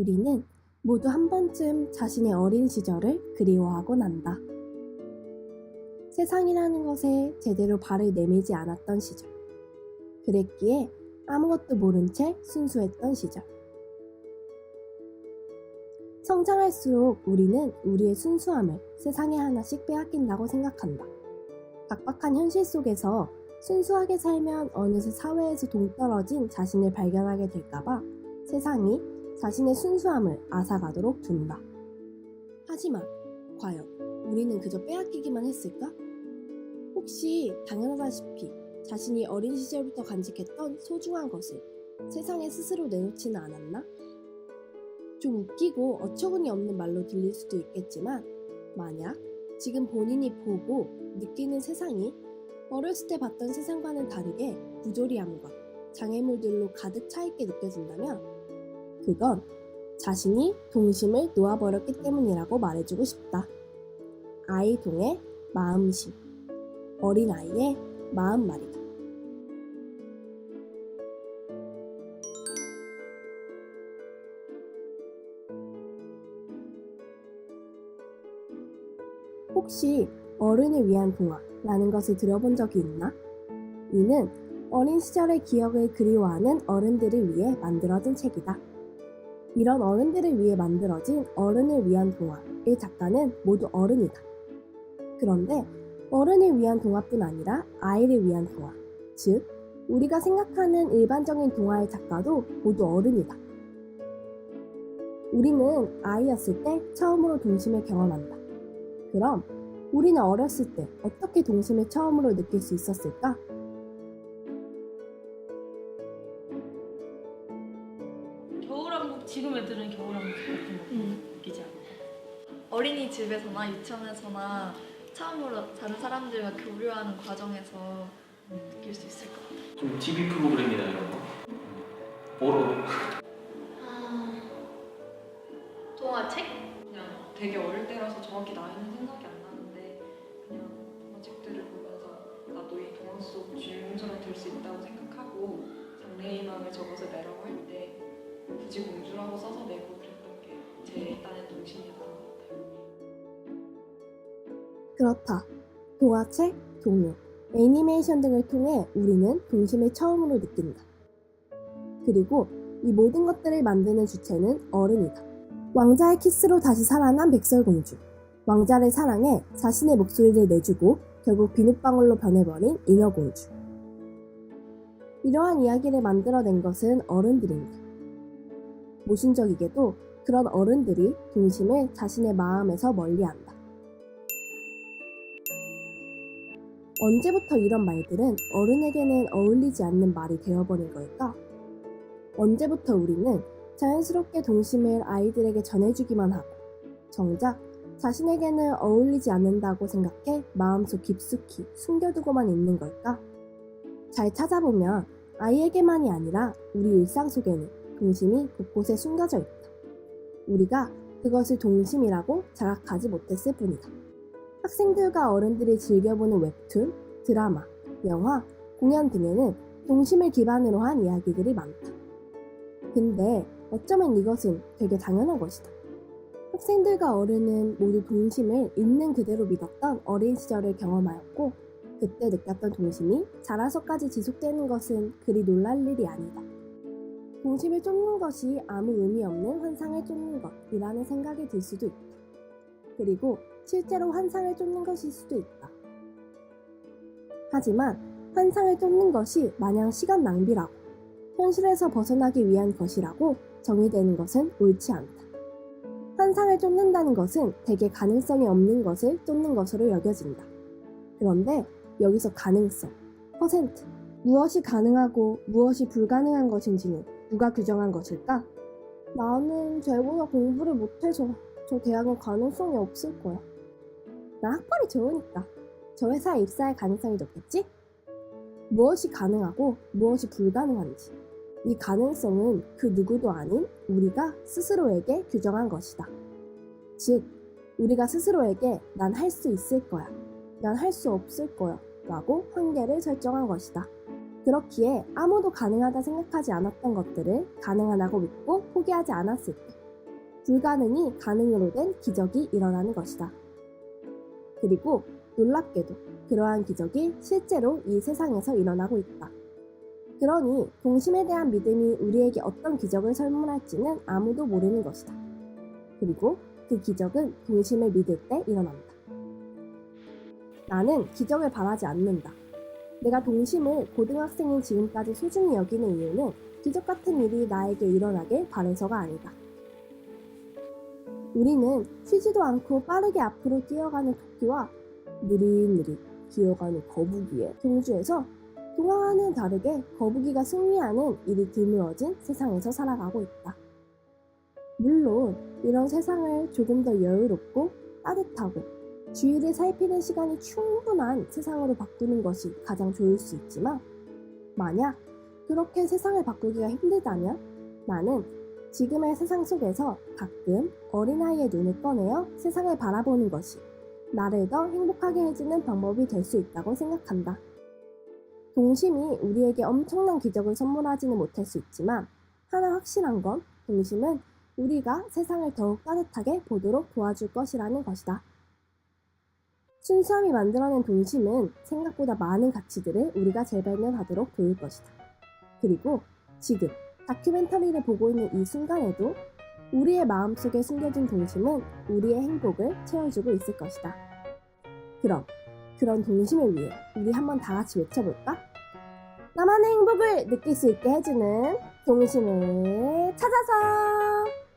우리는 모두 한 번쯤 자신의 어린 시절을 그리워하곤 한다. 세상이라는 것에 제대로 발을 내밀지 않았던 시절. 그랬기에 아무것도 모른 채 순수했던 시절. 성장할수록 우리는 우리의 순수함을 세상에 하나씩 빼앗긴다고 생각한다. 각박한 현실 속에서 순수하게 살면 어느새 사회에서 동떨어진 자신을 발견하게 될까봐 세상이 자신의 순수함을 앗아가도록 둔다. 하지만 과연 우리는 그저 빼앗기기만 했을까? 혹시 당연하다시피 자신이 어린 시절부터 간직했던 소중한 것을 세상에 스스로 내놓지는 않았나? 좀 웃기고 어처구니 없는 말로 들릴 수도 있겠지만 만약 지금 본인이 보고 느끼는 세상이 어렸을 때 봤던 세상과는 다르게 부조리함과 장애물들로 가득 차있게 느껴진다면 그건 자신이 동심을 놓아버렸기 때문이라고 말해주고 싶다. 아이동의 마음심, 어린아이의 마음말이다. 혹시 어른을 위한 동화라는 것을 들어본 적이 있나? 이는 어린 시절의 기억을 그리워하는 어른들을 위해 만들어진 책이다. 이런 어른들을 위해 만들어진 어른을 위한 동화의 작가는 모두 어른이다. 그런데 어른을 위한 동화뿐 아니라 아이를 위한 동화, 즉 우리가 생각하는 일반적인 동화의 작가도 모두 어른이다. 우리는 아이였을 때 처음으로 동심을 경험한다. 그럼 우리는 어렸을 때 어떻게 동심을 처음으로 느낄 수 있었을까? 겨울왕국, 지금 애들은 겨울왕국 같은 거 느끼지 않을까? 어린이집에서나 유치원에서나 처음으로 다른 사람들과 교류하는 과정에서 느낄 수 있을 것 같아요. 좀 TV 프로그램이나 이런 거 보러 동화책? 그냥 되게 어릴 때라서 정확히 나이는 생각이 안 나는데 그냥 동화책들을 보면서 나도 이 동화 속 주인공처럼 될 수 있다고 생각하고 장래희망을 적어서 내라고 할 때 굳이 공주라고 써서 내고 그랬던 게 제 일단의 동심이었던 것 같아요. 그렇다. 동화책, 동요, 애니메이션 등을 통해 우리는 동심을 처음으로 느낀다. 그리고 이 모든 것들을 만드는 주체는 어른이다. 왕자의 키스로 다시 살아난 백설공주. 왕자를 사랑해 자신의 목소리를 내주고 결국 비눗방울로 변해버린 인어공주. 이러한 이야기를 만들어낸 것은 어른들입니다. 모순적이게도 그런 어른들이 동심을 자신의 마음에서 멀리한다. 언제부터 이런 말들은 어른에게는 어울리지 않는 말이 되어버린 걸까? 언제부터 우리는 자연스럽게 동심을 아이들에게 전해주기만 하고 정작 자신에게는 어울리지 않는다고 생각해 마음속 깊숙이 숨겨두고만 있는 걸까? 잘 찾아보면 아이에게만이 아니라 우리 일상 속에는 동심이 곳곳에 숨겨져 있다. 우리가 그것을 동심이라고 자각하지 못했을 뿐이다. 학생들과 어른들이 즐겨보는 웹툰, 드라마, 영화, 공연 등에는 동심을 기반으로 한 이야기들이 많다. 근데 어쩌면 이것은 되게 당연한 것이다. 학생들과 어른은 모두 동심을 있는 그대로 믿었던 어린 시절을 경험하였고 그때 느꼈던 동심이 자라서까지 지속되는 것은 그리 놀랄 일이 아니다. 동심을 쫓는 것이 아무 의미 없는 환상을 쫓는 것이라는 생각이 들 수도 있다. 그리고 실제로 환상을 쫓는 것일 수도 있다. 하지만 환상을 쫓는 것이 마냥 시간 낭비라고 현실에서 벗어나기 위한 것이라고 정의되는 것은 옳지 않다. 환상을 쫓는다는 것은 대개 가능성이 없는 것을 쫓는 것으로 여겨진다. 그런데 여기서 가능성, 퍼센트, 무엇이 가능하고 무엇이 불가능한 것인지는 누가 규정한 것일까? 나는 쟤보다 공부를 못해서 저 대학은 가능성이 없을 거야. 나 학벌이 좋으니까 저 회사에 입사할 가능성이 높겠지? 무엇이 가능하고 무엇이 불가능한지 이 가능성은 그 누구도 아닌 우리가 스스로에게 규정한 것이다. 즉, 우리가 스스로에게 난 할 수 있을 거야, 난 할 수 없을 거야 라고 한계를 설정한 것이다. 그렇기에 아무도 가능하다 생각하지 않았던 것들을 가능하다고 믿고 포기하지 않았을 때 불가능이 가능으로 된 기적이 일어나는 것이다. 그리고 놀랍게도 그러한 기적이 실제로 이 세상에서 일어나고 있다. 그러니 동심에 대한 믿음이 우리에게 어떤 기적을 선물할지는 아무도 모르는 것이다. 그리고 그 기적은 동심을 믿을 때 일어난다. 나는 기적을 바라지 않는다. 내가 동심을 고등학생인 지금까지 소중히 여기는 이유는 기적 같은 일이 나에게 일어나길 바라서가 아니다. 우리는 쉬지도 않고 빠르게 앞으로 뛰어가는 토끼와 느릿느릿 기어가는 거북이의 경주에서 동화와는 다르게 거북이가 승리하는 일이 드물어진 세상에서 살아가고 있다. 물론 이런 세상을 조금 더 여유롭고 따뜻하고 주위를 살피는 시간이 충분한 세상으로 바꾸는 것이 가장 좋을 수 있지만 만약 그렇게 세상을 바꾸기가 힘들다면 나는 지금의 세상 속에서 가끔 어린아이의 눈을 꺼내어 세상을 바라보는 것이 나를 더 행복하게 해주는 방법이 될 수 있다고 생각한다. 동심이 우리에게 엄청난 기적을 선물하지는 못할 수 있지만 하나 확실한 건 동심은 우리가 세상을 더욱 따뜻하게 보도록 도와줄 것이라는 것이다. 순수함이 만들어낸 동심은 생각보다 많은 가치들을 우리가 재발견하도록 도울 것이다. 그리고 지금 다큐멘터리를 보고 있는 이 순간에도 우리의 마음속에 숨겨진 동심은 우리의 행복을 채워주고 있을 것이다. 그럼 그런 동심을 위해 우리 한번 다 같이 외쳐볼까? 나만의 행복을 느낄 수 있게 해주는 동심을 찾아서!